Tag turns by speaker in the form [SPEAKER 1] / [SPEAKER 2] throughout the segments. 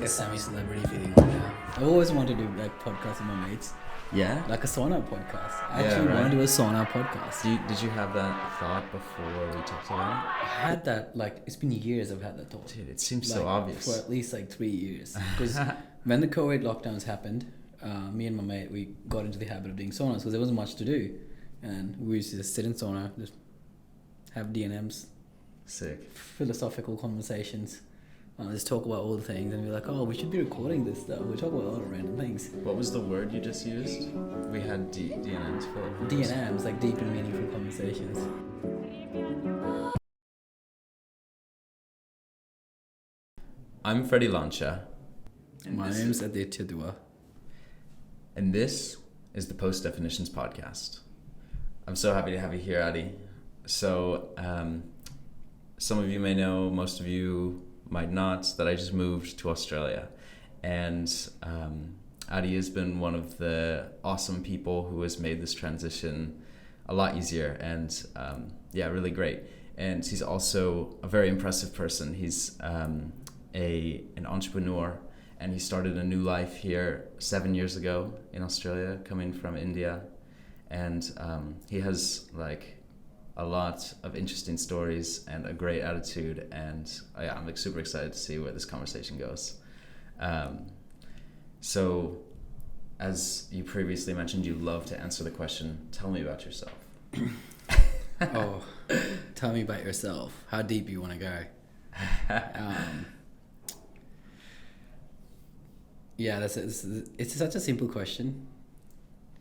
[SPEAKER 1] A semi-celebrity feeling right now. I always wanted to do like podcasts with my mates,
[SPEAKER 2] Yeah?
[SPEAKER 1] like a sauna podcast. I
[SPEAKER 2] Yeah,
[SPEAKER 1] actually want
[SPEAKER 2] right.
[SPEAKER 1] to do a sauna podcast.
[SPEAKER 2] Did you have that thought before we talked about
[SPEAKER 1] I had that like it's been years I've had that thought.
[SPEAKER 2] it? Dude, it seems
[SPEAKER 1] Like,
[SPEAKER 2] so obvious.
[SPEAKER 1] for at least like 3 years. Because when the COVID lockdowns happened, me and my mate we got into the habit of doing saunas because there wasn't much to do, and we used to just sit in sauna, just have D&Ms,
[SPEAKER 2] Sick.
[SPEAKER 1] philosophical conversations. Just talk about all the things and we're like, oh, we should be recording this stuff. We talk about a lot of random things.
[SPEAKER 2] What was the word you just used? We had DNNs for it.
[SPEAKER 1] D&Ms, like deep and meaningful conversations.
[SPEAKER 2] I'm Freddie Lancia.
[SPEAKER 1] My name's Aditya Dua.
[SPEAKER 2] And this is the Post Definitions Podcast. I'm so happy to have you here, Adi. So, some of you may know, most of you might not, that I just moved to Australia. And Adi has been one of the awesome people who has made this transition a lot easier and really great. And he's also a very impressive person. He's an entrepreneur, and he started a new life here 7 years ago in Australia, coming from India. And he has like a lot of interesting stories and a great attitude, and I'm like super excited to see where this conversation goes. So, as you previously mentioned, you love to answer the question, tell me about yourself.
[SPEAKER 1] Oh, tell me about yourself. How deep you want to go? It's such a simple question,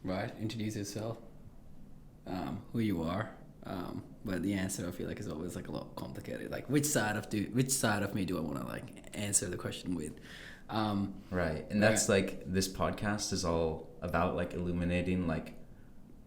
[SPEAKER 1] right? Introduce yourself, who you are. But the answer I feel like is always like a lot complicated. Like which side of me do I want to like answer the question with?
[SPEAKER 2] Right, and that's like this podcast is all about like illuminating like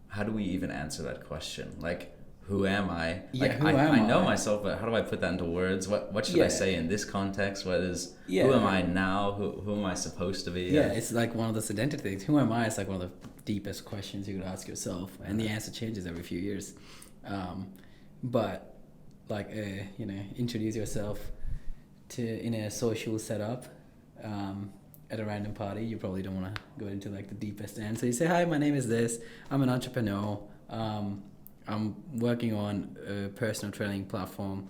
[SPEAKER 2] how do we even answer that question? Like who am I?
[SPEAKER 1] Yeah,
[SPEAKER 2] like
[SPEAKER 1] who am
[SPEAKER 2] I know
[SPEAKER 1] I?
[SPEAKER 2] myself, but how do I put that into words? What should I say in this context?
[SPEAKER 1] Yeah.
[SPEAKER 2] Who am I now? Who am I supposed to be?
[SPEAKER 1] Yeah, it's like one of those identity things. Who am I? It's like one of the deepest questions you could ask yourself, and the answer changes every few years. But like introduce yourself in a social setup at a random party. You probably don't want to go into like the deepest answer. You say, hi, my name is this, I'm an entrepreneur, I'm working on a personal training platform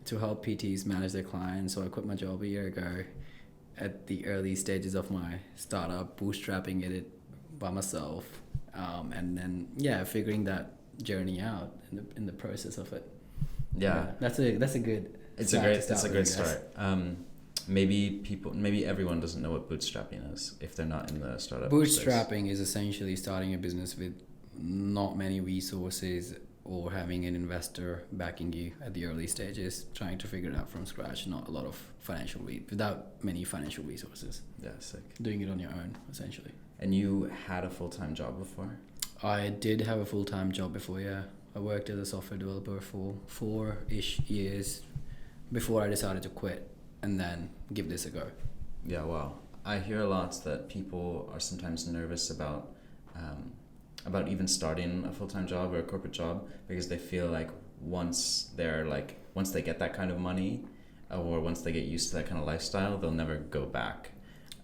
[SPEAKER 1] to help PTs manage their clients. So I quit my job a year ago at the early stages of my startup, bootstrapping it by myself, and then figuring that journey out in the process of it. That's a good
[SPEAKER 2] it's a great start. Maybe everyone doesn't know what bootstrapping is if they're not in the startup
[SPEAKER 1] bootstrapping
[SPEAKER 2] space.
[SPEAKER 1] Is essentially starting a business with not many resources or having an investor backing you at the early stages, trying to figure it out from scratch, not a lot of without many financial resources.
[SPEAKER 2] Sick.
[SPEAKER 1] Doing it on your own essentially.
[SPEAKER 2] And you had a full-time job before?
[SPEAKER 1] I did have a full-time job before, yeah. I worked as a software developer for 4-ish years before I decided to quit and then give this a go.
[SPEAKER 2] Yeah, wow. I hear a lot that people are sometimes nervous about even starting a full-time job or a corporate job because they feel like once they get that kind of money or once they get used to that kind of lifestyle, they'll never go back.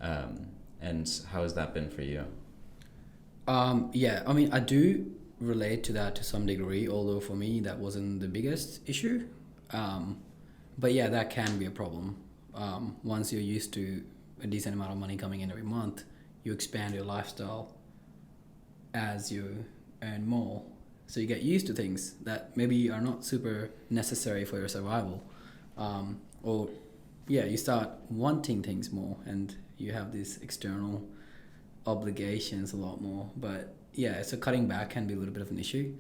[SPEAKER 2] And how has that been for you?
[SPEAKER 1] I do relate to that to some degree, although for me that wasn't the biggest issue. But yeah, that can be a problem. Once you're used to a decent amount of money coming in every month, you expand your lifestyle as you earn more. So you get used to things that maybe are not super necessary for your survival. You start wanting things more and you have these external obligations a lot more. But yeah, so cutting back can be a little bit of an issue.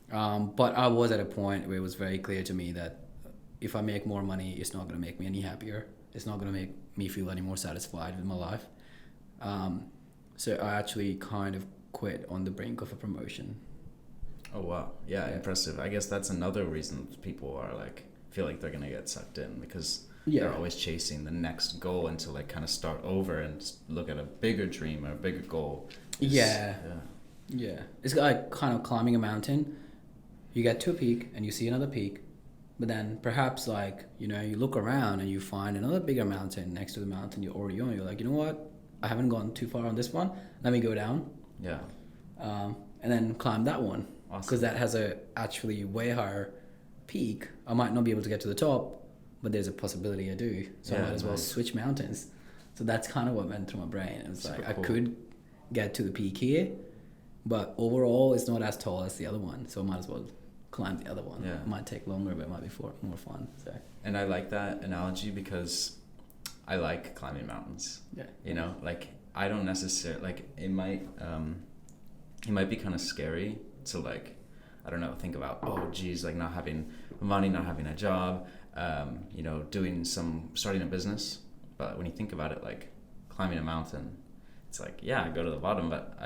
[SPEAKER 1] But I was at a point where it was very clear to me that if I make more money, it's not going to make me any happier. It's not going to make me feel any more satisfied with my life. So I actually kind of quit on the brink of a promotion.
[SPEAKER 2] Oh wow, yeah. Impressive. I guess that's another reason people are like feel like they're gonna get sucked in because they're always chasing the next goal and to like kind of start over and look at a bigger dream or a bigger goal.
[SPEAKER 1] It's like kind of climbing a mountain. You get to a peak and you see another peak, But then perhaps like, you know, you look around and you find another bigger mountain next to the mountain you're already on. You're like, you know what? I haven't gone too far on this one. Let me go down.
[SPEAKER 2] Yeah.
[SPEAKER 1] And then climb that one.
[SPEAKER 2] Awesome.
[SPEAKER 1] Because that has a actually way higher peak. I might not be able to get to the top, but there's a possibility I do. So I might as well switch mountains. So that's kind of what went through my brain. It was
[SPEAKER 2] Super
[SPEAKER 1] like,
[SPEAKER 2] cool.
[SPEAKER 1] I could get to the peak here, but overall it's not as tall as the other one. So I might as well climb the other one.
[SPEAKER 2] Yeah.
[SPEAKER 1] It might take longer, but it might be more fun. So.
[SPEAKER 2] And I like that analogy because I like climbing mountains.
[SPEAKER 1] Yeah.
[SPEAKER 2] You know, like I don't necessarily like it might be kind of scary to like, I don't know, think about, oh geez, like not having money, not having a job, you know, starting a business. But when you think about it, like climbing a mountain, it's like, yeah, I go to the bottom, but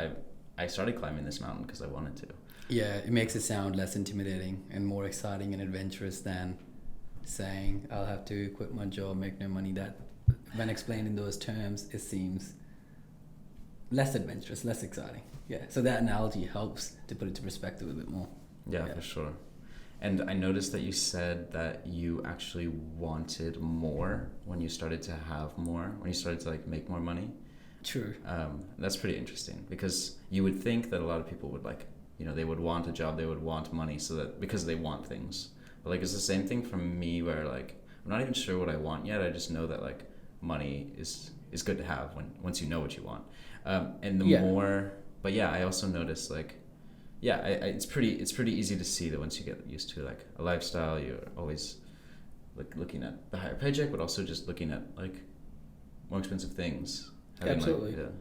[SPEAKER 2] I started climbing this mountain because I wanted to.
[SPEAKER 1] Yeah, it makes it sound less intimidating and more exciting and adventurous than saying I'll have to quit my job, make no money. That when explained in those terms, it seems less adventurous, less exciting. Yeah, so that analogy helps to put it to perspective a bit more.
[SPEAKER 2] Yeah, for sure. And I noticed that you said that you actually wanted more when you started to have more, when you started to like make more money.
[SPEAKER 1] True.
[SPEAKER 2] That's pretty interesting because you would think that a lot of people would like, you know, they would want a job, they would want money so that because they want things. But like it's the same thing for me where like I'm not even sure what I want yet. I just know that like money is good to have once you know what you want. And the more, but yeah, I also noticed like, yeah, it's pretty easy to see that once you get used to like a lifestyle, you're always like looking at the higher paycheck, but also just looking at like more expensive things.
[SPEAKER 1] Absolutely.
[SPEAKER 2] Like,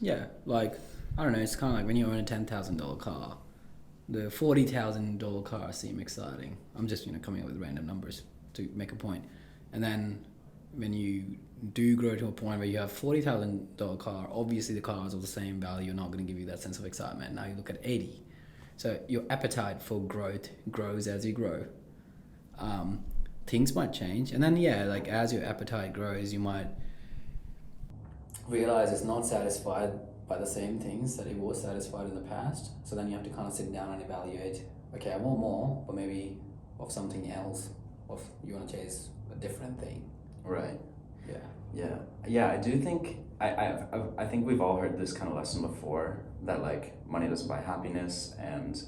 [SPEAKER 1] yeah, like I don't know. It's kind of like when you own a $10,000 car, the $40,000 car seem exciting. I'm just coming up with random numbers to make a point, and then when you do grow to a point where you have $40,000 car, obviously the cars of the same value are not going to give you that sense of excitement. Now you look at 80. So your appetite for growth grows as you grow. Things might change. And then, like as your appetite grows, you might realize it's not satisfied by the same things that it was satisfied in the past. So then you have to kind of sit down and evaluate, okay, I want more, but maybe of something else, or you want to chase a different thing.
[SPEAKER 2] Right.
[SPEAKER 1] Yeah.
[SPEAKER 2] Yeah, I do think, I think we've all heard this kind of lesson before, that like money doesn't buy happiness, and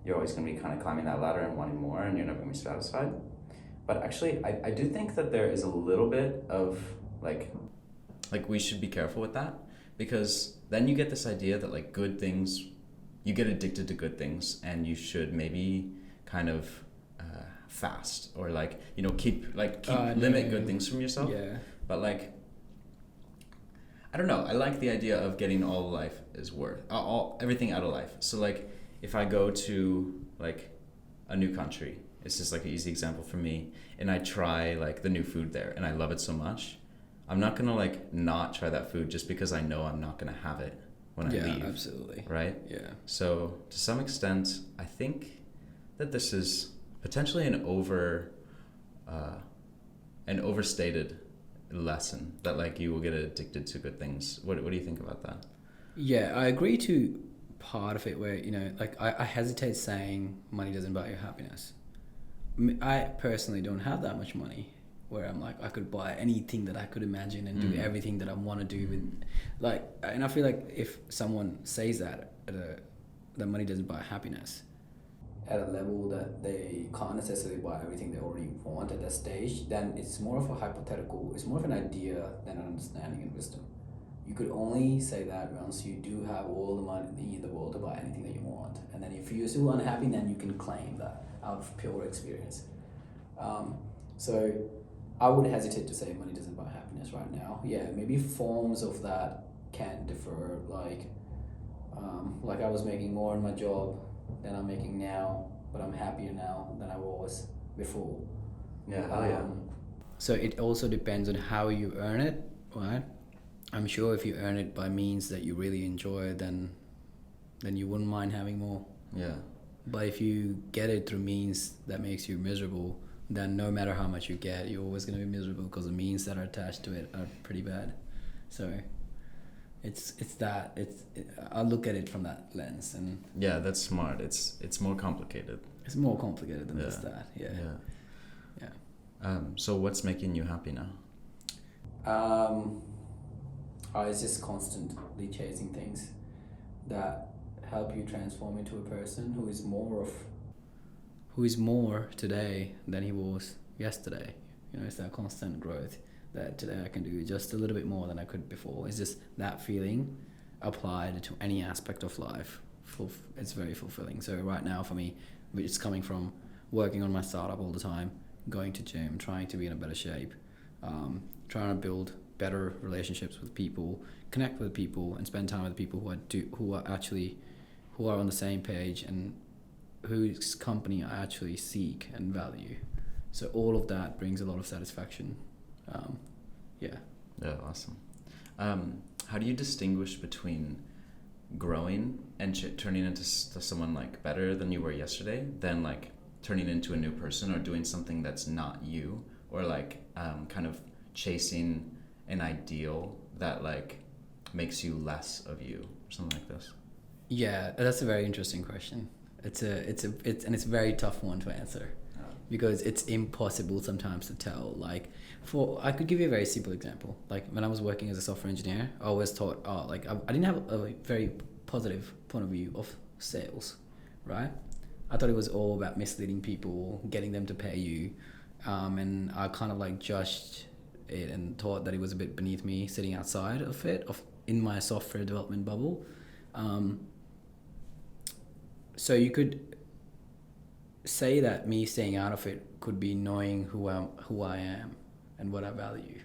[SPEAKER 2] you're always going to be kind of climbing that ladder and wanting more, and you're never going to be satisfied. But actually, I do think that there is a little bit of like we should be careful with that, because then you get this idea that like good things, you get addicted to good things, and you should maybe kind of fast or like keep limit good things from yourself.
[SPEAKER 1] Yeah.
[SPEAKER 2] But like, I don't know, I like the idea of getting all life is worth everything out of life. So like if I go to like a new country, it's just like an easy example for me, and I try like the new food there and I love it so much, I'm not gonna like not try that food just because I know I'm not gonna have it when I leave.
[SPEAKER 1] Yeah, absolutely.
[SPEAKER 2] Right?
[SPEAKER 1] Yeah.
[SPEAKER 2] So to some extent, I think that this is potentially an overstated lesson, that like you will get addicted to good things. What do you think about that?
[SPEAKER 1] Yeah, I agree to part of it where, like I hesitate saying money doesn't buy you happiness. I personally don't have that much money where I'm like, I could buy anything that I could imagine and do everything that I want to do with, like, and I feel like if someone says that that money doesn't buy happiness at a level that they can't necessarily buy everything they already want at that stage, then it's more of a hypothetical, it's more of an idea than an understanding and wisdom. You could only say that once you do have all the money in the world to buy anything that you want. And then if you're still unhappy, then you can claim that out of pure experience. So I would hesitate to say money doesn't buy happiness right now. Yeah, maybe forms of that can differ. Like I was making more in my job than I'm making now, but I'm happier now than I was before.
[SPEAKER 2] Yeah,
[SPEAKER 1] So it also depends on how you earn it, right? I'm sure if you earn it by means that you really enjoy, then you wouldn't mind having more.
[SPEAKER 2] Yeah.
[SPEAKER 1] But if you get it through means that makes you miserable, then no matter how much you get, you're always going to be miserable because the means that are attached to it are pretty bad. So I look at it from that lens, and
[SPEAKER 2] yeah, that's smart. It's more complicated.
[SPEAKER 1] It's more complicated than just that. Yeah.
[SPEAKER 2] So what's making you happy now?
[SPEAKER 1] I was just constantly chasing things that help you transform into a person who is more today than he was yesterday. You know, it's that constant growth that today I can do just a little bit more than I could before. It's just that feeling applied to any aspect of life. It's very fulfilling. So right now for me, it's coming from working on my startup all the time, going to gym, trying to be in a better shape, trying to build better relationships with people, connect with people, and spend time with people who are on the same page and whose company I actually seek and value. So all of that brings a lot of satisfaction. Yeah.
[SPEAKER 2] Yeah, awesome. How do you distinguish between growing and turning into someone like better than you were yesterday, than like turning into a new person or doing something that's not you, or like kind of chasing an ideal that like makes you less of you, or something like this?
[SPEAKER 1] Yeah, that's a very interesting question. It's a very tough one to answer, because it's impossible sometimes to tell. Like, I could give you a very simple example. Like when I was working as a software engineer, I always thought, I didn't have a very positive point of view of sales, right? I thought it was all about misleading people, getting them to pay you, and I kind of like judged it and thought that it was a bit beneath me sitting outside of it, in my software development bubble. So you could say that me staying out of it could be knowing who I am and what I value,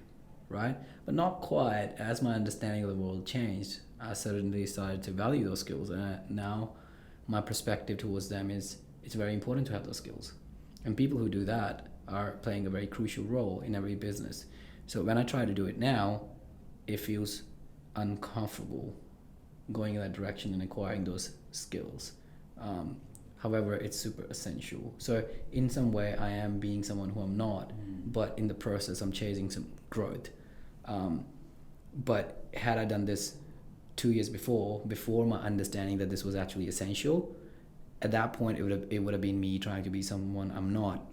[SPEAKER 1] right? But not quite. As my understanding of the world changed, I suddenly started to value those skills, and now my perspective towards them is it's very important to have those skills, and people who do that are playing a very crucial role in every business. So when I try to do it now, it feels uncomfortable going in that direction and acquiring those skills. However, it's super essential. So in some way, I am being someone who I'm not, but in the process, I'm chasing some growth. But had I done this 2 years before my understanding that this was actually essential, at that point, it would have been me trying to be someone I'm not.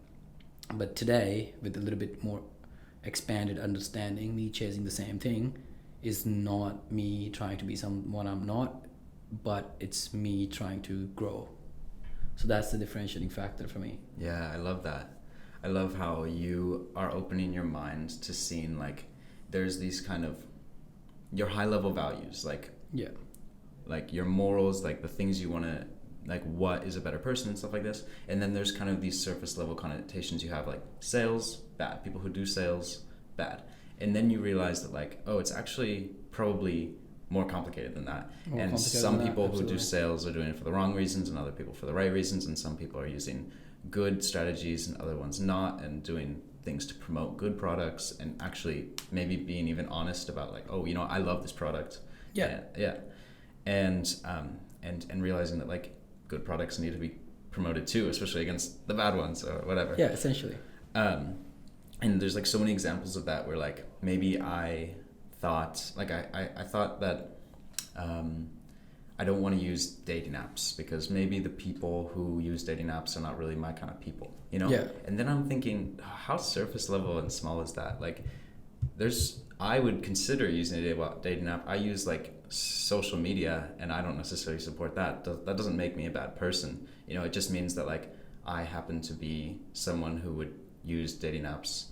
[SPEAKER 1] But today, with a little bit more expanded understanding, me chasing the same thing is not me trying to be someone I'm not, but it's me trying to grow. So that's the differentiating factor for me.
[SPEAKER 2] Yeah, I love that. I love how you are opening your mind to seeing like there's these kind of your high level values, like your morals, like the things you want to, like what is a better person and stuff like this. And then there's kind of these surface level connotations you have, like sales, bad. People who do sales, bad. And then you realize that like, oh, it's actually probably more complicated than that. And some people who do sales are doing it for the wrong reasons, and other people for the right reasons, and some people are using good strategies and other ones not, and doing things to promote good products, and actually maybe being even honest about like, oh, you know, I love this product. And realizing that like good products need to be promoted too, especially against the bad ones or whatever.
[SPEAKER 1] Yeah, essentially.
[SPEAKER 2] And there's like so many examples of that where like maybe I thought like I thought that I don't want to use dating apps because maybe the people who use dating apps are not really my kind of people, you know?
[SPEAKER 1] Yeah.
[SPEAKER 2] And then I'm thinking, how surface level and small is that? Like I would consider using a dating app. I use like social media, and I don't necessarily support that. That doesn't make me a bad person. You know, it just means that like I happen to be someone who would use dating apps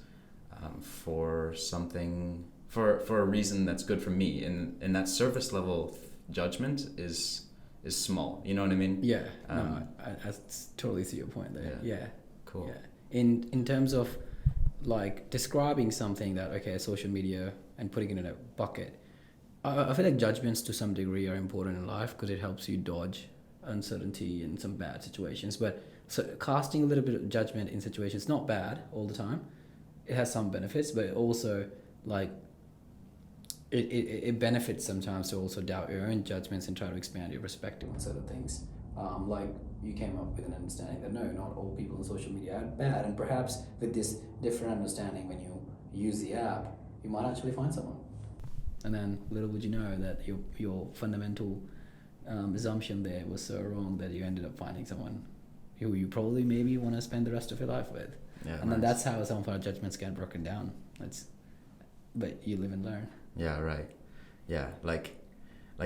[SPEAKER 2] for something, for a reason that's good for me, and that surface level judgment is small. You know what I mean?
[SPEAKER 1] Yeah. No, I totally see your point there. Yeah.
[SPEAKER 2] Cool.
[SPEAKER 1] Yeah. In terms of like describing something that social media and putting it in a bucket, I feel like judgments to some degree are important in life because it helps you dodge uncertainty in some bad situations. But so casting a little bit of judgment in situations not bad all the time. It has some benefits, but it also like it benefits sometimes to also doubt your own judgments and try to expand your perspective on certain things. Like you came up with an understanding that no, not all people on social media are bad, and perhaps with this different understanding, when you use the app, you might actually find someone. And then little would you know that your fundamental assumption there was so wrong that you ended up finding someone who you probably maybe want to spend the rest of your life with.
[SPEAKER 2] Yeah,
[SPEAKER 1] and then that's how some of our judgments get broken down. But you live and learn.
[SPEAKER 2] Yeah, right. Yeah, like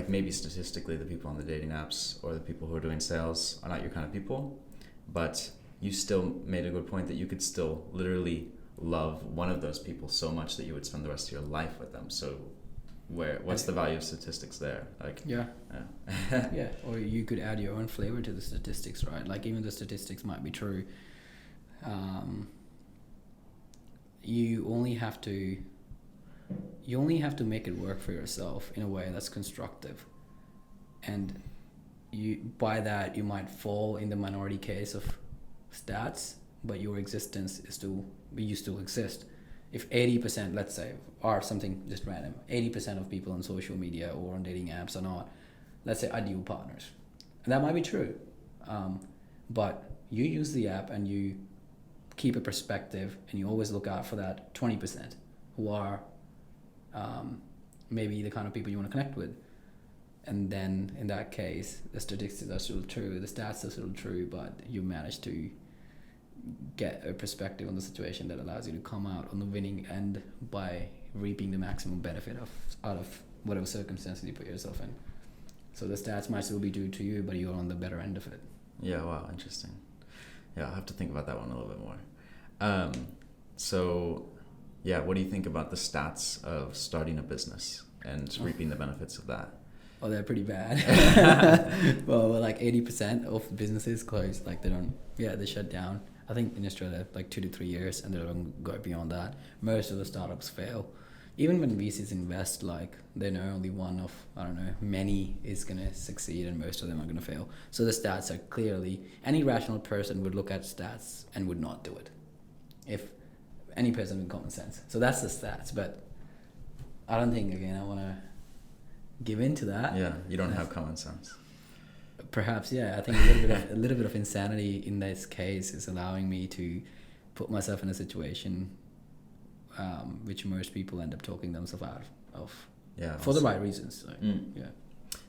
[SPEAKER 2] maybe statistically the people on the dating apps or the people who are doing sales are not your kind of people, but you still made a good point that you could still literally love one of those people so much that you would spend the rest of your life with them. So what's the value of statistics there? Like,
[SPEAKER 1] yeah. Yeah, or you could add your own flavor to the statistics, right? Like, even the statistics might be true, you only have to make it work for yourself in a way that's constructive, and by that you might fall in the minority case of stats, but your existence is you still exist. If 80%, let's say, or something just random, 80% of people on social media or on dating apps are not, let's say, ideal partners, and that might be true, but you use the app and you keep a perspective and you always look out for that 20% who are maybe the kind of people you want to connect with. And then in that case, the statistics are still true, the stats are still true, but you manage to get a perspective on the situation that allows you to come out on the winning end by reaping the maximum benefit out of whatever circumstances you put yourself in. So the stats might still be due to you, but you're on the better end of it.
[SPEAKER 2] Yeah, wow, interesting. Yeah, I'll have to think about that one a little bit more. So, yeah, what do you think about the stats of starting a business and reaping the benefits of that?
[SPEAKER 1] Oh, they're pretty bad. Well, like 80% of businesses close. Like they shut down. I think in Australia, like 2 to 3 years, and they don't go beyond that. Most of the startups fail. Even when VCs invest, like they know only one of, I don't know, many is going to succeed and most of them are going to fail. So the stats are clearly, any rational person would look at stats and would not do it. If any person with common sense. So that's the stats, but I don't think, again, I want to give into that.
[SPEAKER 2] Yeah, you don't have common sense.
[SPEAKER 1] Perhaps, yeah. I think a little bit of insanity in this case is allowing me to put myself in a situation which most people end up talking themselves out of.
[SPEAKER 2] Yeah,
[SPEAKER 1] for the right reasons. So, yeah.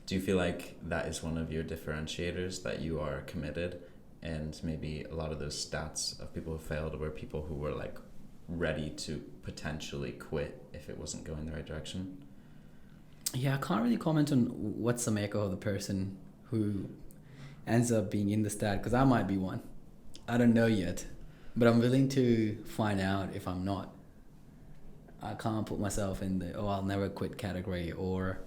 [SPEAKER 2] Do you feel like that is one of your differentiators, that you are committed, and maybe a lot of those stats of people who failed were people who were like ready to potentially quit if it wasn't going the right direction?
[SPEAKER 1] Yeah, I can't really comment on what's the makeup of the person who ends up being in the stat, because I might be one. I don't know yet, but I'm willing to find out if I'm not. I can't put myself in the I'll never quit category, or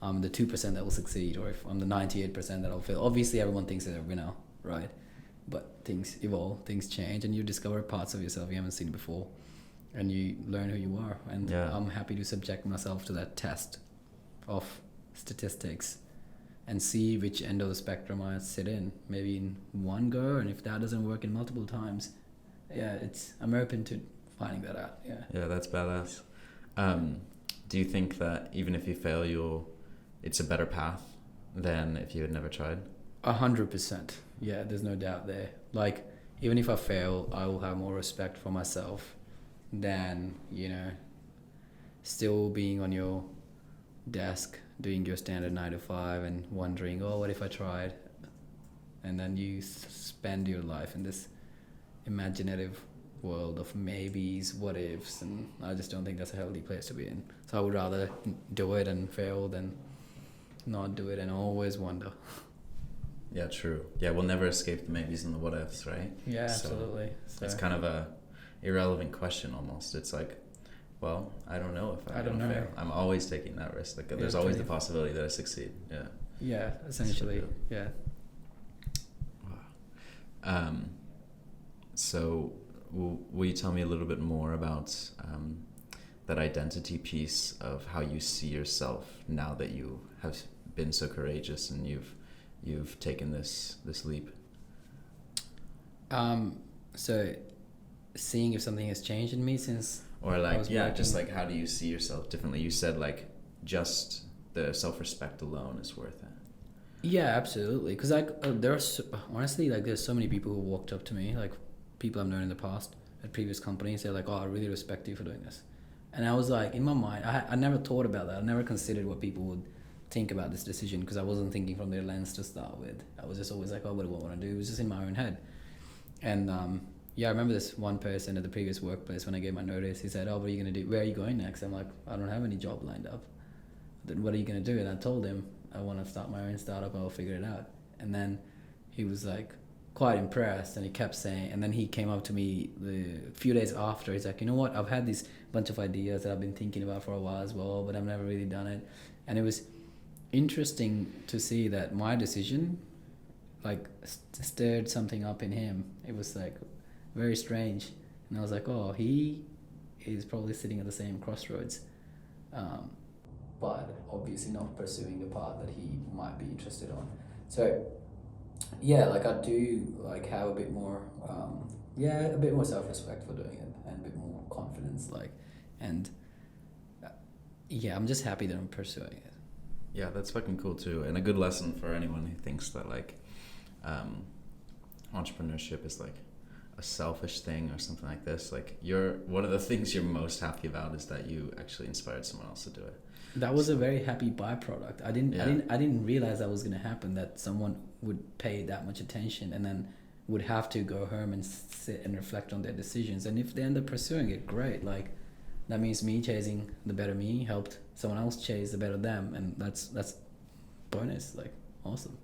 [SPEAKER 1] I'm the 2% that will succeed, or if I'm the 98% that will fail. Obviously everyone thinks they're a winner, right? But things evolve, things change, and you discover parts of yourself you haven't seen before, and you learn who you are. And yeah. I'm happy to subject myself to that test of statistics and see which end of the spectrum I sit in, maybe in one go, and if that doesn't work in multiple times, yeah, I'm open to finding that out. Yeah,
[SPEAKER 2] that's badass. Do you think that even if you fail, it's a better path than if you had never tried?
[SPEAKER 1] 100%. Yeah, there's no doubt there. Like, even if I fail, I will have more respect for myself than, still being on your desk doing your standard 9 to 5 and wondering, what if I tried? And then you spend your life in this imaginative world of maybes, what ifs, and I just don't think that's a healthy place to be in. So I would rather do it and fail than not do it and always wonder.
[SPEAKER 2] Yeah, true. Yeah, we'll never escape the maybes and the what ifs, right?
[SPEAKER 1] Yeah, absolutely.
[SPEAKER 2] So it's kind of a irrelevant question almost. It's like, well, I don't know if I don't know. Fail. I'm always taking that risk. Like, there's always the possibility that I succeed. Yeah.
[SPEAKER 1] Yeah, essentially. Yeah.
[SPEAKER 2] Wow. So, will you tell me a little bit more about that identity piece of how you see yourself now that you have been so courageous and you've taken this leap?
[SPEAKER 1] So, seeing if something has changed in me since.
[SPEAKER 2] Or just like, how do you see yourself differently? You said like just the self-respect alone is worth it.
[SPEAKER 1] Yeah, absolutely. Because honestly, there's so many people who walked up to me, like people I've known in the past at previous companies. They're like, I really respect you for doing this. And I was like, in my mind, I never thought about that. I never considered what people would think about this decision, because I wasn't thinking from their lens to start with. I was just always like, what do I want to do? It was just in my own head. And yeah, I remember this one person at the previous workplace when I gave my notice. He said, "Oh, what are you gonna do? Where are you going next?" I'm like, "I don't have any job lined up." Then what are you gonna do? And I told him I want to start my own startup. I'll figure it out. And then he was like quite impressed, and he kept saying. And then he came up to me the few days after. He's like, "You know what? I've had this bunch of ideas that I've been thinking about for a while as well, but I've never really done it." And it was interesting to see that my decision like stirred something up in him. It was like very strange, and I was like, oh, he is probably sitting at the same crossroads, but obviously not pursuing the path that he might be interested on. So yeah, like I do like have a bit more a bit more self-respect for doing it, and a bit more confidence, like, and yeah, I'm just happy that I'm pursuing it.
[SPEAKER 2] Yeah, that's fucking cool too, and a good lesson for anyone who thinks that like entrepreneurship is like a selfish thing or something like this. Like, one of the things you're most happy about is that you actually inspired someone else to do it.
[SPEAKER 1] That was a very happy byproduct. I didn't realize that was going to happen, that someone would pay that much attention and then would have to go home and sit and reflect on their decisions. And if they end up pursuing it, great. Like, that means me chasing the better me helped someone else chase the better them, and that's bonus. Like, awesome.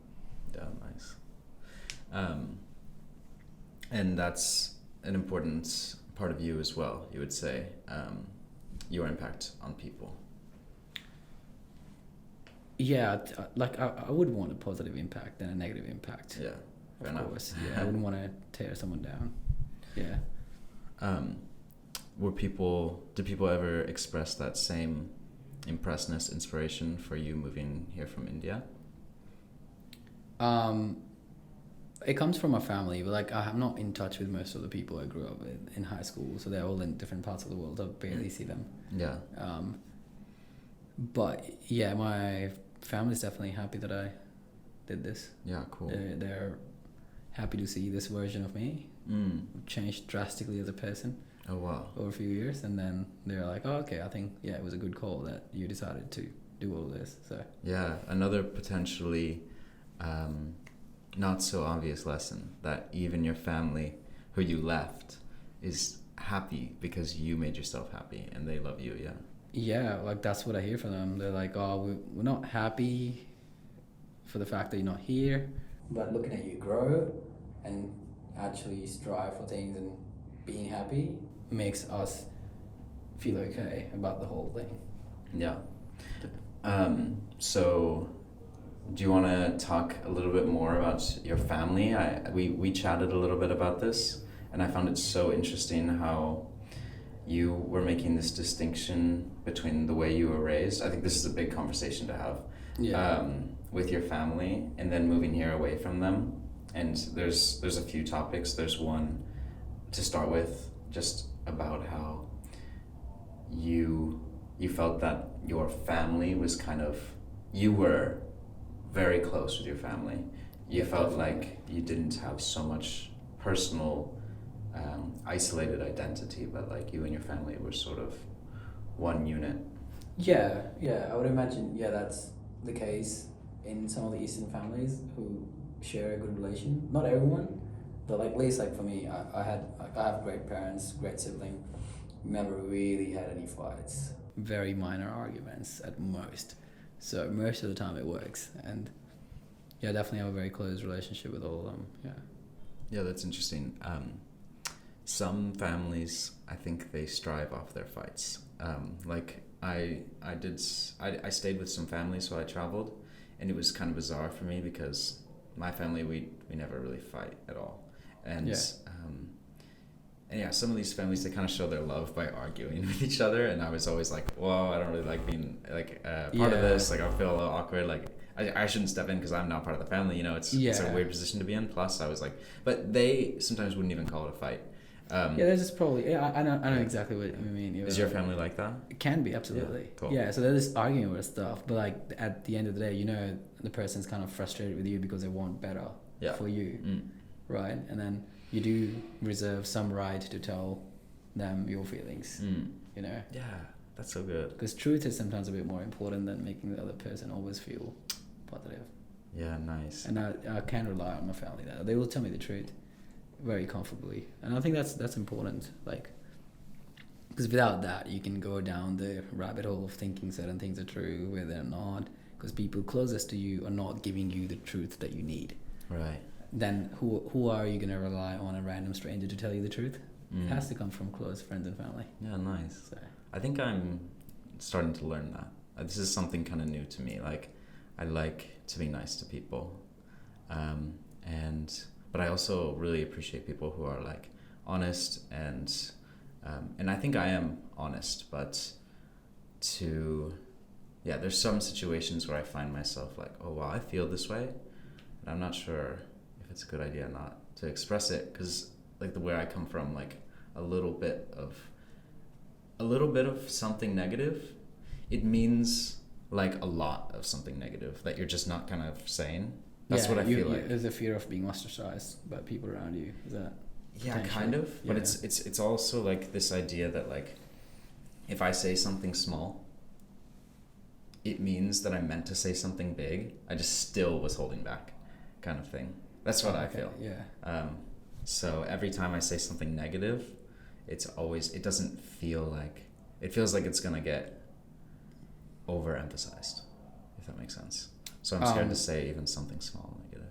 [SPEAKER 2] Yeah, nice. And that's an important part of you as well, you would say, your impact on people.
[SPEAKER 1] Yeah, like I would want a positive impact than a negative impact.
[SPEAKER 2] Yeah, fair enough.
[SPEAKER 1] Of course. Yeah, I wouldn't want to tear someone down. Yeah.
[SPEAKER 2] Did people ever express that same impressness, inspiration for you moving here from India?
[SPEAKER 1] It comes from my family, but like I'm not in touch with most of the people I grew up with in high school, so they're all in different parts of the world. I barely see them.
[SPEAKER 2] Yeah.
[SPEAKER 1] But yeah, my family's definitely happy that I did this.
[SPEAKER 2] Yeah, cool.
[SPEAKER 1] They're happy to see this version of me. I've changed drastically as a person.
[SPEAKER 2] Oh wow.
[SPEAKER 1] Over a few years, and then they're like, "Oh, okay, I think it was a good call that you decided to do all this." So
[SPEAKER 2] yeah, another potentially not so obvious lesson, that even your family who you left is happy because you made yourself happy and they love you.
[SPEAKER 1] Yeah, like that's what I hear from them. They're like, "Oh, we're not happy for the fact that you're not here, but looking at you grow and actually strive for things and being happy makes us feel okay about the whole thing."
[SPEAKER 2] Yeah. So do you want to talk a little bit more about your family? We chatted a little bit about this, and I found it so interesting how you were making this distinction between the way you were raised. I think this is a big conversation to have.
[SPEAKER 1] Yeah.
[SPEAKER 2] With your family, and then moving here away from them. And there's a few topics. There's one to start with, just about how you felt that your family was kind of, you were very close with your family. You felt like you didn't have so much personal isolated identity, but like you and your family were sort of one unit.
[SPEAKER 1] Yeah, I would imagine, that's the case in some of the Eastern families who share a good relation. Not everyone, but like, at least like for me, I have great parents, great sibling, never really had any fights. Very minor arguments at most. So most of the time it works, and yeah, definitely have a very close relationship with all of them.
[SPEAKER 2] Yeah, that's interesting. Some families, I think they strive off their fights. Like I stayed with some families, so I traveled, and it was kind of bizarre for me because my family, we never really fight at all. And some of these families, they kind of show their love by arguing with each other, and I was always like, whoa, I don't really like being like part of this. Like, I feel a little awkward. Like, I shouldn't step in because I'm not part of the family. You know, it's a weird position to be in. Plus, I was like, but they sometimes wouldn't even call it a fight.
[SPEAKER 1] There's just probably I know exactly what you mean.
[SPEAKER 2] Is your family like that?
[SPEAKER 1] It can be, absolutely.
[SPEAKER 2] Yeah, cool.
[SPEAKER 1] Yeah, so they're just arguing over stuff, but like at the end of the day, you know, the person's kind of frustrated with you because they want better for you, right? And then you do reserve some right to tell them your feelings, you know?
[SPEAKER 2] Yeah, that's so good.
[SPEAKER 1] Because truth is sometimes a bit more important than making the other person always feel positive.
[SPEAKER 2] Yeah, nice.
[SPEAKER 1] And I can rely on my family that they will tell me the truth. very comfortably. And I think that's important. Like, because without that, you can go down the rabbit hole of thinking certain things are true where they're not. Because people closest to you are not giving you the truth that you need.
[SPEAKER 2] Right.
[SPEAKER 1] Then who are you gonna rely on, a random stranger to tell you the truth? It has to come from close friends and family.
[SPEAKER 2] Yeah, nice.
[SPEAKER 1] So.
[SPEAKER 2] I think I'm starting to learn that. This is something kind of new to me. Like, I like to be nice to people, but I also really appreciate people who are like honest and I think I am honest, but there's some situations where I find myself like, oh wow, I feel this way, and I'm not sure if it's a good idea or not to express it, because like the where I come from, like a little bit of something negative, it means like a lot of something negative that you're just not kind of saying. That's what I feel like.
[SPEAKER 1] There's a fear of being ostracized by people around you. Is that?
[SPEAKER 2] Yeah, kind of. But it's also like this idea that like, if I say something small, it means that I meant to say something big. I just still was holding back, kind of thing. That's what I feel.
[SPEAKER 1] Yeah.
[SPEAKER 2] So every time I say something negative, it doesn't feel like, it feels like it's gonna get overemphasized, if that makes sense. So I'm scared to say even something small negative.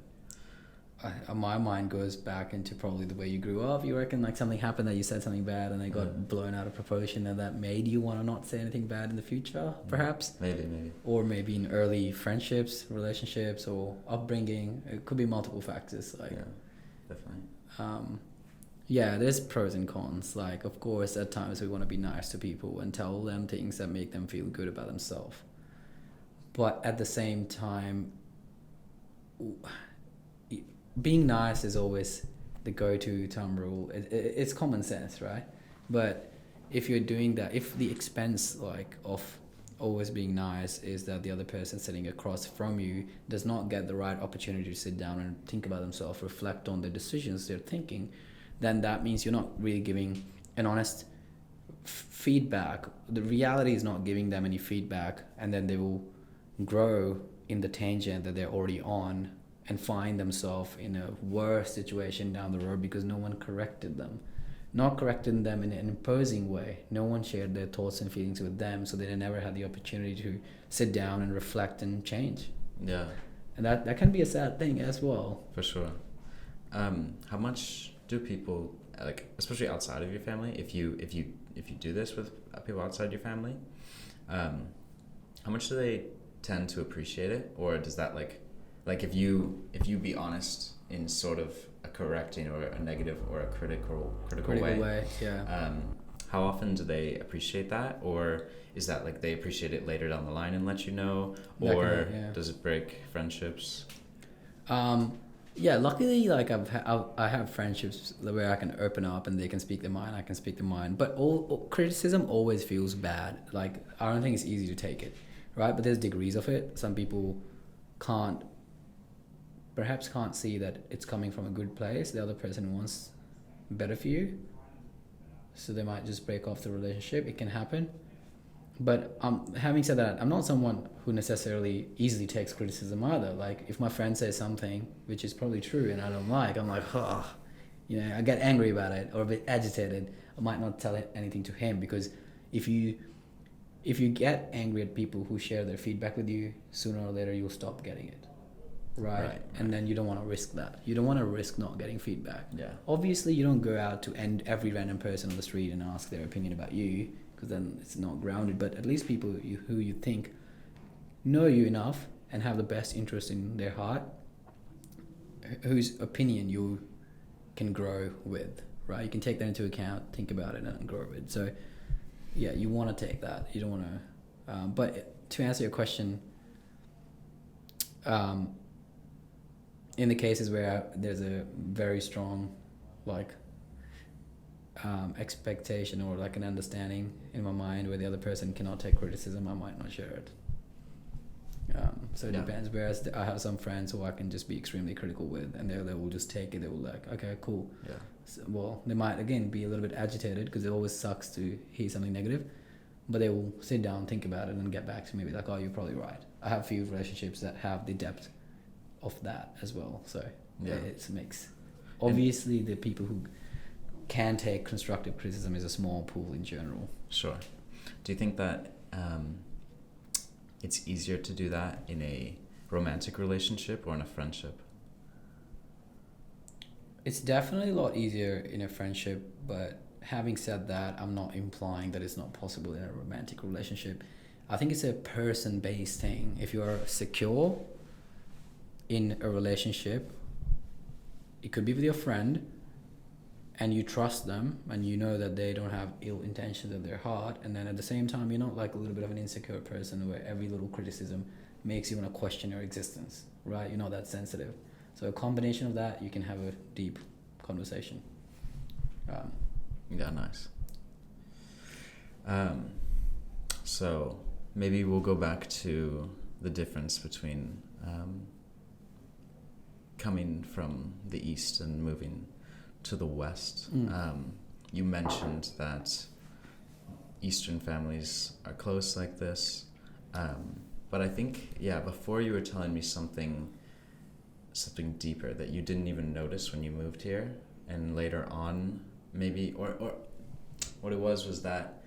[SPEAKER 1] My mind goes back into probably the way you grew up. You reckon like something happened that you said something bad and it got blown out of proportion, and that made you want to not say anything bad in the future, perhaps?
[SPEAKER 2] Maybe.
[SPEAKER 1] Or maybe in early friendships, relationships, or upbringing. It could be multiple factors. Like,
[SPEAKER 2] yeah, definitely.
[SPEAKER 1] There's pros and cons. Like, of course, at times we want to be nice to people and tell them things that make them feel good about themselves. But at the same time, being nice is always the go-to thumb rule. It's common sense, right? But if you're doing that, if the expense like of always being nice is that the other person sitting across from you does not get the right opportunity to sit down and think about themselves, reflect on the decisions they're thinking, then that means you're not really giving an honest feedback. The reality is not giving them any feedback, and then they will grow in the tangent that they're already on and find themselves in a worse situation down the road because no one corrected them. Not correcting them in an imposing way. No one shared their thoughts and feelings with them, so they never had the opportunity to sit down and reflect and change.
[SPEAKER 2] Yeah.
[SPEAKER 1] And that can be a sad thing as well.
[SPEAKER 2] For sure. How much do people, like, especially outside of your family, if you do this with people outside your family, how much do they tend to appreciate it? Or does that like if you be honest in sort of a correcting or a negative or a critical way,
[SPEAKER 1] yeah.
[SPEAKER 2] How often do they appreciate that? Or is that like they appreciate it later down the line and let you know? Or does it break friendships?
[SPEAKER 1] Luckily, like I have friendships where I can open up and they can speak their mind, I can speak their mind. But all criticism always feels bad. Like, I don't think it's easy to take it, right? But there's degrees of it. Some people perhaps can't see that it's coming from a good place. The other person wants better for you, so they might just break off the relationship. It can happen. But having said that, I'm not someone who necessarily easily takes criticism either. Like, if my friend says something which is probably true and I don't like, I'm like, I get angry about it or a bit agitated. I might not tell anything to him, because if you get angry at people who share their feedback with you, sooner or later you'll stop getting it. Right. And then you don't want to risk that. You don't want to risk not getting feedback.
[SPEAKER 2] Yeah.
[SPEAKER 1] Obviously, you don't go out to end every random person on the street and ask their opinion about you, because then it's not grounded. But at least people who you think know you enough and have the best interest in their heart, whose opinion you can grow with, right? You can take that into account, think about it, and grow with. So, yeah, you want to take that. You don't want to... but to answer your question... in the cases where there's a very strong expectation or like an understanding in my mind where the other person cannot take criticism, I might not share it. So it depends. Whereas I have some friends who I can just be extremely critical with, and they will just take it. They will like, okay, cool.
[SPEAKER 2] Yeah.
[SPEAKER 1] So, well, they might again be a little bit agitated because it always sucks to hear something negative, but they will sit down, think about it, and get back to me like, oh, you're probably right. I have few relationships that have the depth of that as well, so it's a mix. Obviously, the people who can take constructive criticism is a small pool in general.
[SPEAKER 2] Sure. Do you think that it's easier to do that in a romantic relationship or in a friendship?
[SPEAKER 1] It's definitely a lot easier in a friendship, but having said that, I'm not implying that it's not possible in a romantic relationship. I think it's a person-based thing. If you're secure in a relationship, it could be with your friend, and you trust them, and you know that they don't have ill intentions in their heart, and then at the same time, you're not like a little bit of an insecure person where every little criticism makes you want to question your existence, right? You're not that sensitive. So a combination of that, you can have a deep conversation.
[SPEAKER 2] Yeah, nice. So maybe we'll go back to the difference between coming from the East and moving to the West. You mentioned that Eastern families are close like this. But I think, before you were telling me something deeper that you didn't even notice when you moved here, and later on maybe, or what it was that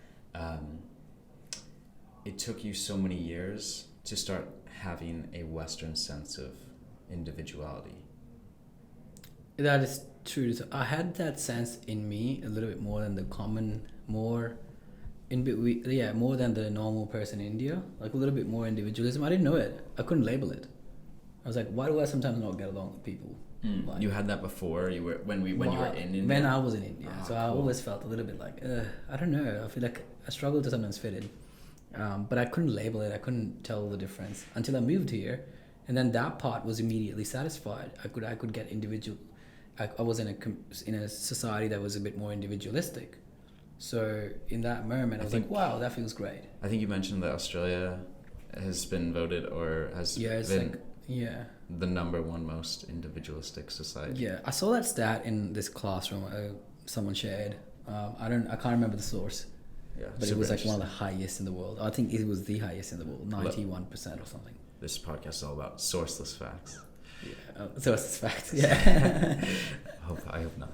[SPEAKER 2] it took you so many years to start having a Western sense of individuality.
[SPEAKER 1] That is true. So I had that sense in me a little bit more than the common, more than the normal person in India, like a little bit more individualism. I didn't know it. I couldn't label it. I was like, why do I sometimes not get along with people? Like,
[SPEAKER 2] you had that before you were when you were in India?
[SPEAKER 1] When I was in India. So I
[SPEAKER 2] cool.
[SPEAKER 1] always felt a little bit like, I don't know. I feel like I struggled to sometimes fit in. But I couldn't label it. I couldn't tell the difference until I moved here. And then that part was immediately satisfied. I could get individual. I was in a society that was a bit more individualistic. So in that moment, I was like, wow, that feels great.
[SPEAKER 2] I think you mentioned that Australia has been voted or has been the number one most individualistic society.
[SPEAKER 1] Yeah, I saw that stat in this classroom someone shared. I can't remember the source.
[SPEAKER 2] Yeah,
[SPEAKER 1] but it was like one of the highest in the world. I think it was the highest in the world, 91% or something.
[SPEAKER 2] This podcast is all about sourceless facts.
[SPEAKER 1] Yeah, sourceless facts. Yeah.
[SPEAKER 2] I hope not.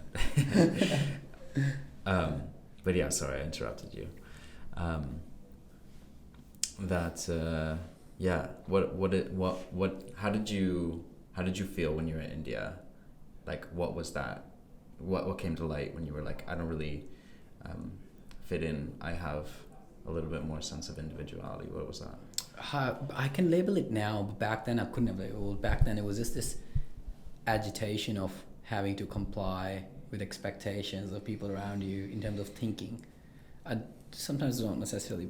[SPEAKER 2] But yeah, sorry, I interrupted you. How did you feel when you were in India? Like, what was that? What came to light when you were like, I don't really fit in. I have a little bit more sense of individuality. What was that?
[SPEAKER 1] I can label it now, but back then I couldn't have labeled. Back then it was just this agitation of having to comply with expectations of people around you in terms of thinking. I sometimes don't necessarily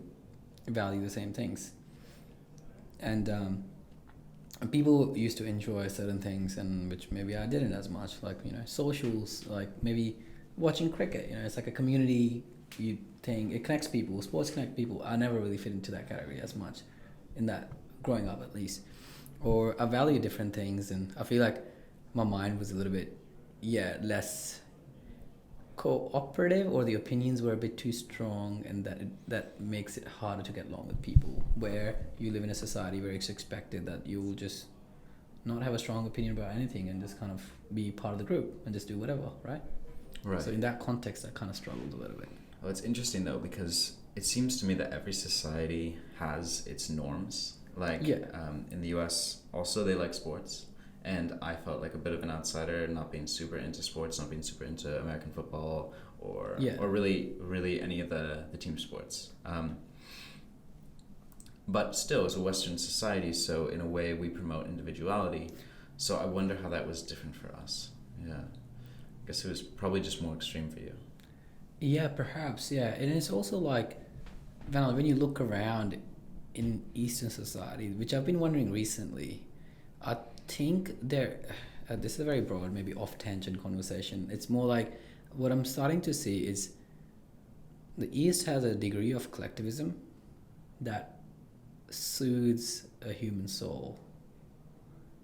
[SPEAKER 1] value the same things. And people used to enjoy certain things, and which maybe I didn't as much, like, socials, like maybe watching cricket. It's like a community thing. It connects people. Sports connect people. I never really fit into that category as much, in that growing up at least. Or I value different things, and I feel like my mind was a little bit less cooperative, or the opinions were a bit too strong, and that makes it harder to get along with people, where you live in a society where it's expected that you will just not have a strong opinion about anything and just kind of be part of the group and just do whatever, right? So in that context, I kind of struggled a little bit.
[SPEAKER 2] Well, it's interesting though, because it seems to me that every society has its norms. Like in the US also, they like sports, and I felt like a bit of an outsider, not being super into sports, not being super into American football or really any of the team sports. But still, it's a Western society, so in a way we promote individuality. So I wonder how that was different for us. Yeah, I guess it was probably just more extreme for you.
[SPEAKER 1] Yeah, perhaps, yeah. And it's also like, when you look around in Eastern society, which I've been wondering recently, I think this is a very broad, maybe off-tangent conversation. It's more like, what I'm starting to see is the East has a degree of collectivism that soothes a human soul,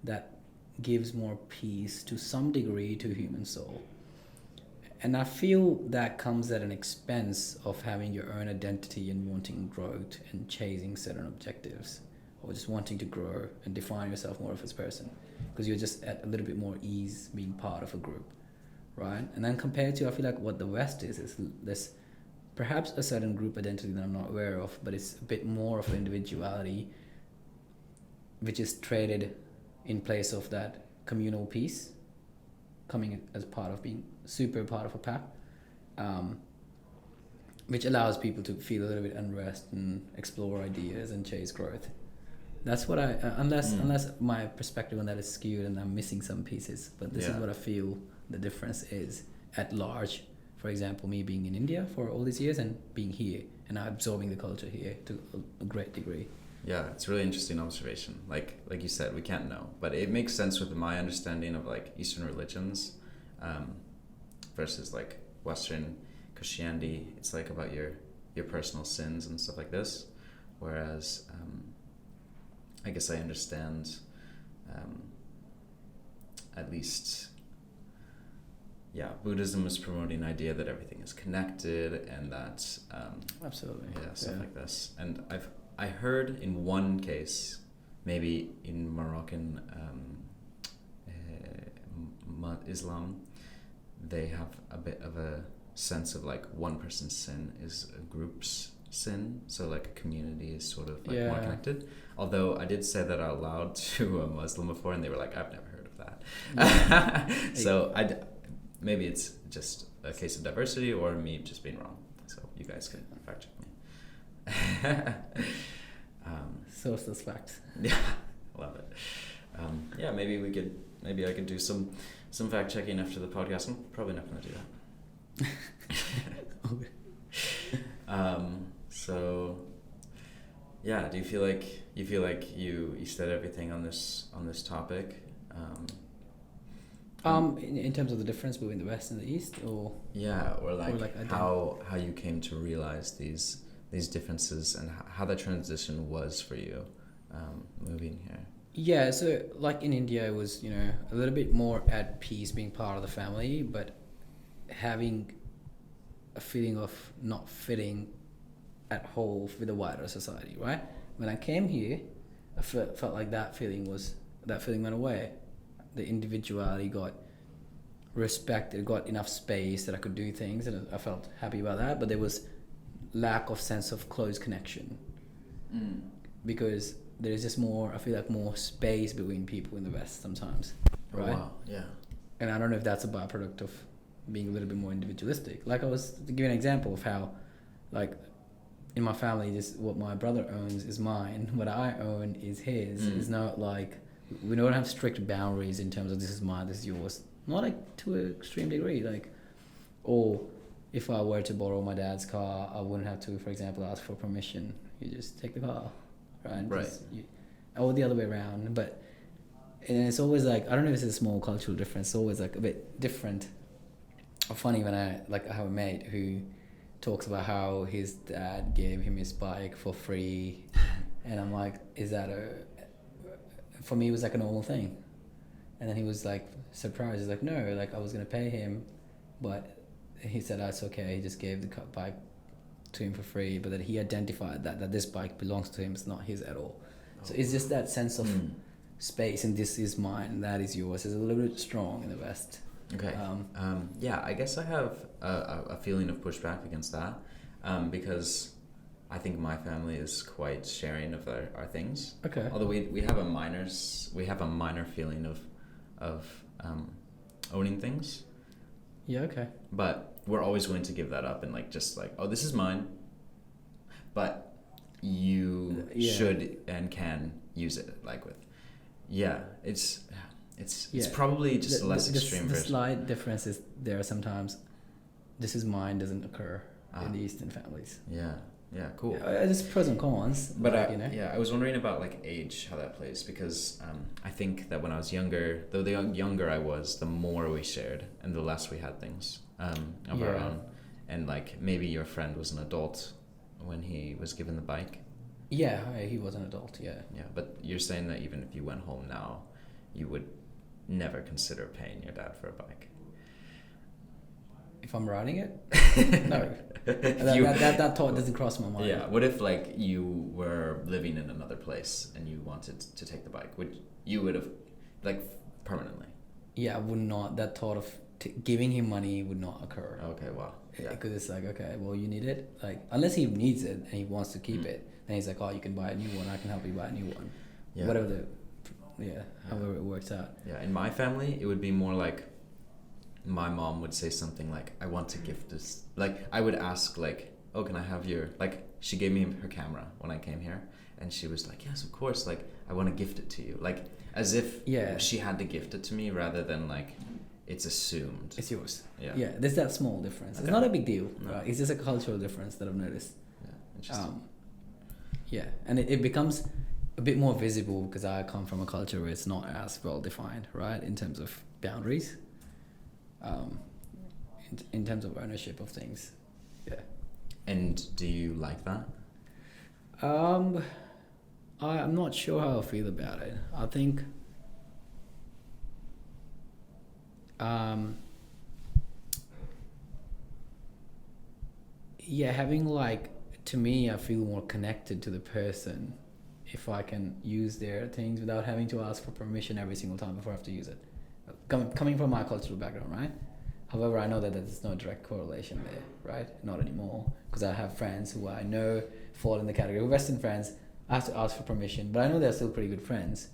[SPEAKER 1] that gives more peace to some degree to human soul. And I feel that comes at an expense of having your own identity and wanting growth and chasing certain objectives, or just wanting to grow and define yourself more as a person, because you're just at a little bit more ease being part of a group. right? And then compared to, I feel like what the West is this perhaps a certain group identity that I'm not aware of, but it's a bit more of individuality, which is traded in place of that communal piece, coming as part of being super part of a pack, which allows people to feel a little bit unrest and explore ideas and chase growth. That's what I unless my perspective on that is skewed and I'm missing some pieces, but this is what I feel the difference is at large. For example, me being in India for all these years and being here and absorbing the culture here to a great degree.
[SPEAKER 2] Yeah, it's a really interesting observation. Like you said, we can't know, but it makes sense with my understanding of like Eastern religions versus like Western Christianity. It's like about your personal sins and stuff like this, whereas I guess I understand at least. Yeah, Buddhism is promoting the idea that everything is connected and that
[SPEAKER 1] absolutely
[SPEAKER 2] stuff like this. And I heard in one case, maybe in Moroccan Islam, they have a bit of a sense of like one person's sin is a group's sin, so like a community is sort of like more connected. Although I did say that out loud to a Muslim before, and they were like, "I've never heard of that." So maybe it's just a case of diversity or me just being wrong. So you guys can fact check me.
[SPEAKER 1] Sourceless facts.
[SPEAKER 2] Yeah, love it. Yeah, maybe I could do some fact checking after the podcast. I'm probably not going to do that. So yeah, do you feel like you said everything on this topic?
[SPEAKER 1] In terms of the difference between the West and the East, or
[SPEAKER 2] like how you came to realize these differences and how that transition was for you moving here.
[SPEAKER 1] Yeah, so like in India, it was a little bit more at peace being part of the family, but having a feeling of not fitting at whole with the wider society. Right? When I came here, I felt like that feeling went away. The individuality got respected, got enough space that I could do things, and I felt happy about that. But there was lack of sense of close connection because there is just more. I feel like more space between people in the West sometimes, right?
[SPEAKER 2] Oh, wow. Yeah.
[SPEAKER 1] And I don't know if that's a byproduct of being a little bit more individualistic. Like I was to give you an example of how, like, in my family, just what my brother owns is mine. What I own is his. It's not like we don't have strict boundaries in terms of this is mine, this is yours. Not like to an extreme degree. Like, or if I were to borrow my dad's car, I wouldn't have to, for example, ask for permission. You just take the car, right?
[SPEAKER 2] Right.
[SPEAKER 1] Or the other way around. But and it's always like, I don't know if it's a small cultural difference. It's always like a bit different or funny when I have a mate who talks about how his dad gave him his bike for free, and I'm like, is that for me it was like a normal thing, and then he was like surprised. He's like, no, like I was gonna pay him, but he said that's okay. He just gave the bike to him for free, but that he identified that this bike belongs to him. It's not his at all. So it's just that sense of space, and this is mine, that is yours. Is a little bit strong in the West.
[SPEAKER 2] Okay. Yeah, I guess I have a feeling of pushback against that because I think my family is quite sharing of our things.
[SPEAKER 1] Okay.
[SPEAKER 2] Although we have a minor feeling of owning things.
[SPEAKER 1] Yeah. Okay.
[SPEAKER 2] But we're always willing to give that up and like just like, oh, this is mine, but you should and can use it. Like with, it's probably just a less extreme version.
[SPEAKER 1] The slight difference is there sometimes. This is mine doesn't occur in the Eastern families.
[SPEAKER 2] Yeah, cool.
[SPEAKER 1] There's pros and cons,
[SPEAKER 2] but I was wondering about like age, how that plays, because I think that when I was younger, though the younger I was, the more we shared and the less we had things of our own. And like maybe your friend was an adult when he was given the bike.
[SPEAKER 1] Yeah, he was an adult. Yeah.
[SPEAKER 2] Yeah, but you're saying that even if you went home now, you would never consider paying your dad for a bike.
[SPEAKER 1] If I'm riding it, no. That thought doesn't cross my mind.
[SPEAKER 2] Yeah. What if like you were living in another place and you wanted to take the bike? You would have like permanently?
[SPEAKER 1] Yeah, I would not. That thought of giving him money would not occur.
[SPEAKER 2] Okay, wow. Yeah.
[SPEAKER 1] Because it's like, okay, well, you need it. Like, unless he needs it and he wants to keep it, then he's like, oh, you can buy a new one. I can help you buy a new one.
[SPEAKER 2] Yeah.
[SPEAKER 1] Whatever however it works out.
[SPEAKER 2] Yeah, in my family, it would be more like my mom would say something like, I want to gift this. Like, I would ask, like, oh, can I have your... Like, she gave me her camera when I came here. And she was like, yes, of course. Like, I want to gift it to you. Like, as if she had to gift it to me rather than, like, it's assumed.
[SPEAKER 1] It's yours.
[SPEAKER 2] Yeah.
[SPEAKER 1] Yeah, there's that small difference.
[SPEAKER 2] Okay.
[SPEAKER 1] It's not a big deal.
[SPEAKER 2] No.
[SPEAKER 1] Right? It's just a cultural difference that I've noticed.
[SPEAKER 2] Yeah, interesting.
[SPEAKER 1] Yeah, and it becomes a bit more visible because I come from a culture where it's not as well defined, right, in terms of boundaries, in terms of ownership of things. Yeah.
[SPEAKER 2] And do you like that?
[SPEAKER 1] I'm not sure how I feel about it. I think having like, to me, I feel more connected to the person if I can use their things without having to ask for permission every single time before I have to use it. Coming from my cultural background, right? However, I know that there's no direct correlation there, right? Not anymore, because I have friends who I know fall in the category. Western friends, I have to ask for permission, but I know they're still pretty good friends.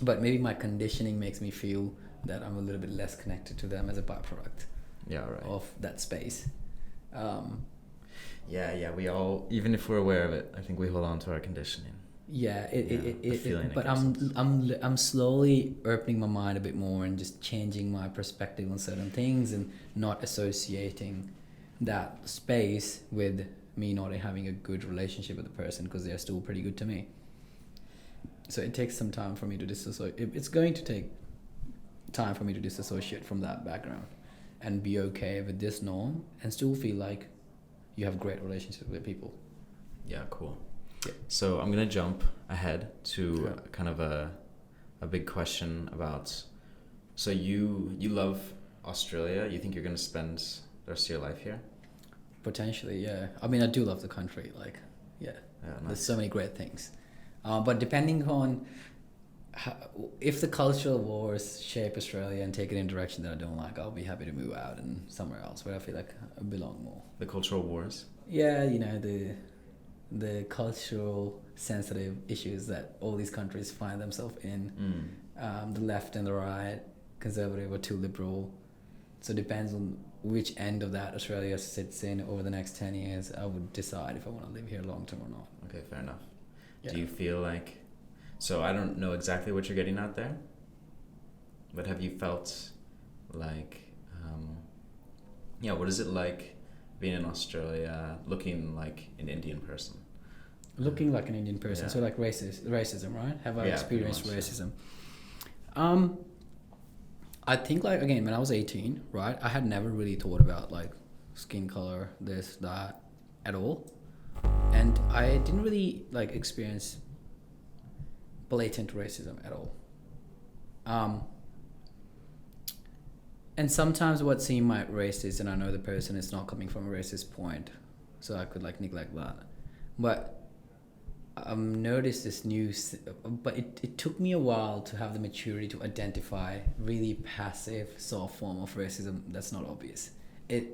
[SPEAKER 1] But maybe my conditioning makes me feel that I'm a little bit less connected to them as a byproduct of that space.
[SPEAKER 2] We all, even if we're aware of it, I think we hold on to our conditioning.
[SPEAKER 1] But I'm slowly opening my mind a bit more and just changing my perspective on certain things and not associating that space with me not having a good relationship with the person because they're still pretty good to me. So it takes some time for me to disassociate. It's going to take time for me to disassociate from that background and be okay with this norm and still feel like you have great relationships with people.
[SPEAKER 2] Yeah, cool.
[SPEAKER 1] Yeah.
[SPEAKER 2] So I'm going to jump ahead to kind of a big question about, so you love Australia. You think you're going to spend the rest of your life here?
[SPEAKER 1] Potentially, yeah. I mean, I do love the country. Like,
[SPEAKER 2] nice.
[SPEAKER 1] There's so many great things. But depending on if the cultural wars shape Australia and take it in a direction that I don't like, I'll be happy to move out and somewhere else where I feel like I belong more.
[SPEAKER 2] The cultural wars?
[SPEAKER 1] Yeah, the cultural sensitive issues that all these countries find themselves in. The left and the right, conservative or too liberal. So it depends on which end of that Australia sits in over the next 10 years. I would decide if I want to live here long term or not.
[SPEAKER 2] Okay, fair enough.
[SPEAKER 1] Yeah.
[SPEAKER 2] Do you feel like, so I don't know exactly what you're getting at there, but have you felt like, what is it like being in Australia looking like an Indian person?
[SPEAKER 1] Looking like an Indian person, so like racism, right? Have I experienced racism? I think, like, again, when I was 18, right, I had never really thought about like skin color, this, that at all. And I didn't really like experience blatant racism at all. And sometimes what seemed like racist, and I know the person is not coming from a racist point, so I could like neglect that. But I've noticed this but it took me a while to have the maturity to identify really passive, soft form of racism that's not obvious.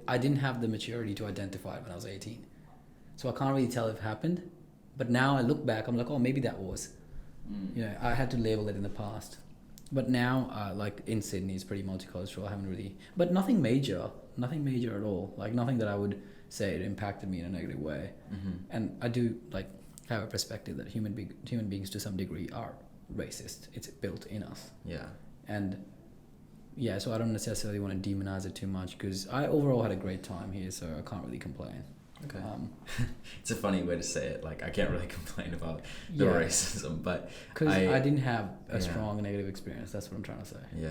[SPEAKER 1] I didn't have the maturity to identify it when I was 18. So I can't really tell if it happened. But now I look back, I'm like, oh, maybe that was. I had to label it in the past. But now, like in Sydney, it's pretty multicultural. I haven't really, but nothing major at all. Like nothing that I would say it impacted me in a negative way.
[SPEAKER 2] Mm-hmm.
[SPEAKER 1] And I do like have a perspective that human beings to some degree are racist. It's built in us.
[SPEAKER 2] Yeah.
[SPEAKER 1] And so I don't necessarily want to demonize it too much because I overall had a great time here, so I can't really complain.
[SPEAKER 2] Okay. It's a funny way to say it. Like, I can't really complain about the racism, but
[SPEAKER 1] because I didn't have a strong negative experience. That's what I'm trying to say.
[SPEAKER 2] Yeah.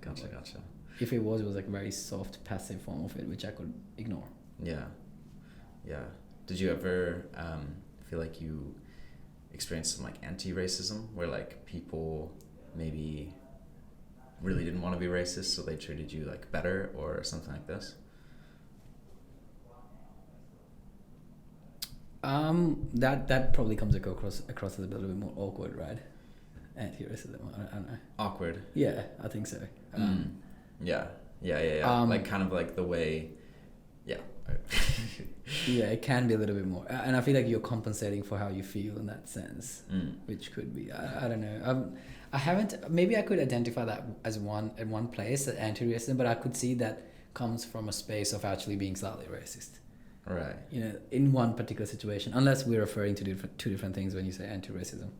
[SPEAKER 2] Gotcha.
[SPEAKER 1] If it was like a very soft, passive form of it, which I could ignore.
[SPEAKER 2] Yeah. Did you ever feel like you experienced some like anti-racism, where like people maybe really didn't want to be racist, so they treated you like better or something like this?
[SPEAKER 1] That probably comes across as a little bit more awkward, right? Anti-racism, I don't know.
[SPEAKER 2] Awkward.
[SPEAKER 1] Yeah, I think so.
[SPEAKER 2] Yeah. Yeah. Like kind of like the way, yeah.
[SPEAKER 1] Yeah, it can be a little bit more, and I feel like you're compensating for how you feel in that sense, which could be. I don't know. I haven't. Maybe I could identify that as one at one place, anti-racism, but I could see that comes from a space of actually being slightly racist.
[SPEAKER 2] Right.
[SPEAKER 1] You know, in one particular situation, unless we're referring to two different things when you say anti-racism.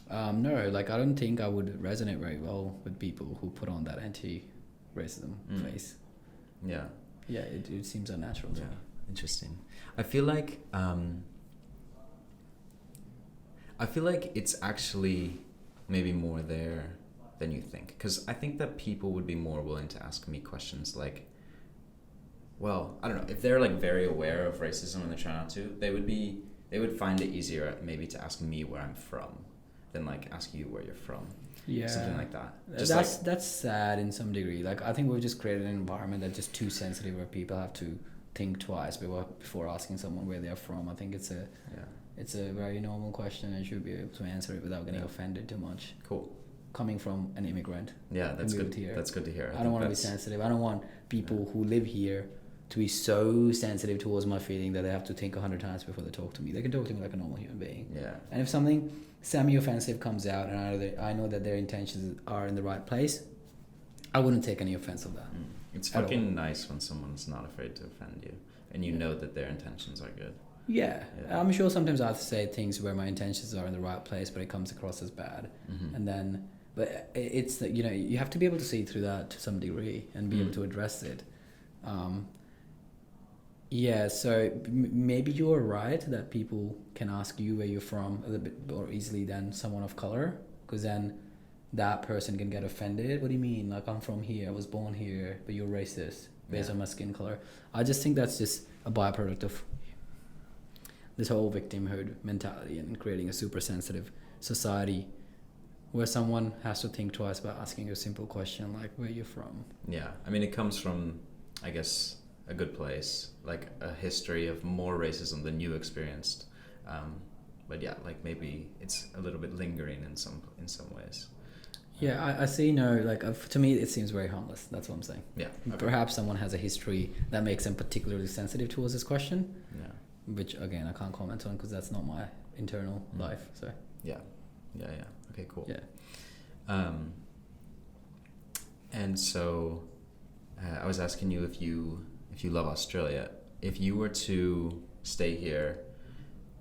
[SPEAKER 1] No, like I don't think I would resonate very well with people who put on that anti-racism face.
[SPEAKER 2] Yeah.
[SPEAKER 1] Yeah, it seems unnatural to me.
[SPEAKER 2] Interesting. I feel like it's actually maybe more there than you think, because I think that people would be more willing to ask me questions like, well, I don't know, if they're like very aware of racism and they're trying not to, they would find it easier maybe to ask me where I'm from than like ask you where you're from.
[SPEAKER 1] Yeah,
[SPEAKER 2] something like that.
[SPEAKER 1] That's sad in some degree. Like I think we've just created an environment that's just too sensitive, where people have to think twice before asking someone where they're from. I think it's a very normal question and should be able to answer it without getting offended too much.
[SPEAKER 2] Cool.
[SPEAKER 1] Coming from an immigrant.
[SPEAKER 2] Yeah, that's good.
[SPEAKER 1] Here.
[SPEAKER 2] That's good to hear.
[SPEAKER 1] I don't want to be sensitive. I don't want people who live here to be so sensitive towards my feeling that they have to think 100 times before they talk to me. They can talk to me like a normal human being.
[SPEAKER 2] Yeah.
[SPEAKER 1] And if something semi-offensive comes out and I know that their intentions are in the right place, I wouldn't take any offense of that.
[SPEAKER 2] It's fucking nice when someone's not afraid to offend you and you know that their intentions are good.
[SPEAKER 1] Yeah. I'm sure sometimes I have to say things where my intentions are in the right place, but it comes across as bad. And then, but it's that, you know, you have to be able to see through that to some degree and be able to address it. Yeah, so maybe you're right that people can ask you where you're from a little bit more easily than someone of color, because then that person can get offended. What do you mean? Like, I'm from here, I was born here, but you're racist based on my skin color. I just think that's just a byproduct of this whole victimhood mentality and creating a super sensitive society where someone has to think twice about asking a simple question like, where you're from.
[SPEAKER 2] Yeah, I mean, it comes from, I guess, a good place, like a history of more racism than you experienced, but yeah, like maybe it's a little bit lingering in some ways.
[SPEAKER 1] Yeah, I see. No, like to me it seems very harmless. That's what I'm saying.
[SPEAKER 2] Yeah, okay.
[SPEAKER 1] Perhaps someone has a history that makes them particularly sensitive towards this question, which again I can't comment on because that's not my internal life. So
[SPEAKER 2] yeah, okay, cool.
[SPEAKER 1] Yeah.
[SPEAKER 2] And so I was asking you if you love Australia. If you were to stay here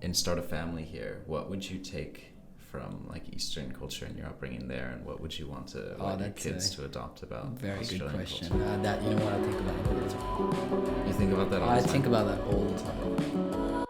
[SPEAKER 2] and start a family here, what would you take from like Eastern culture and your upbringing there, and what would you want to your kids to adopt about
[SPEAKER 1] very
[SPEAKER 2] Australian
[SPEAKER 1] good question.
[SPEAKER 2] culture?
[SPEAKER 1] That, you know what, I think about it all the time.
[SPEAKER 2] You think about that all the time?
[SPEAKER 1] I think about that all the time.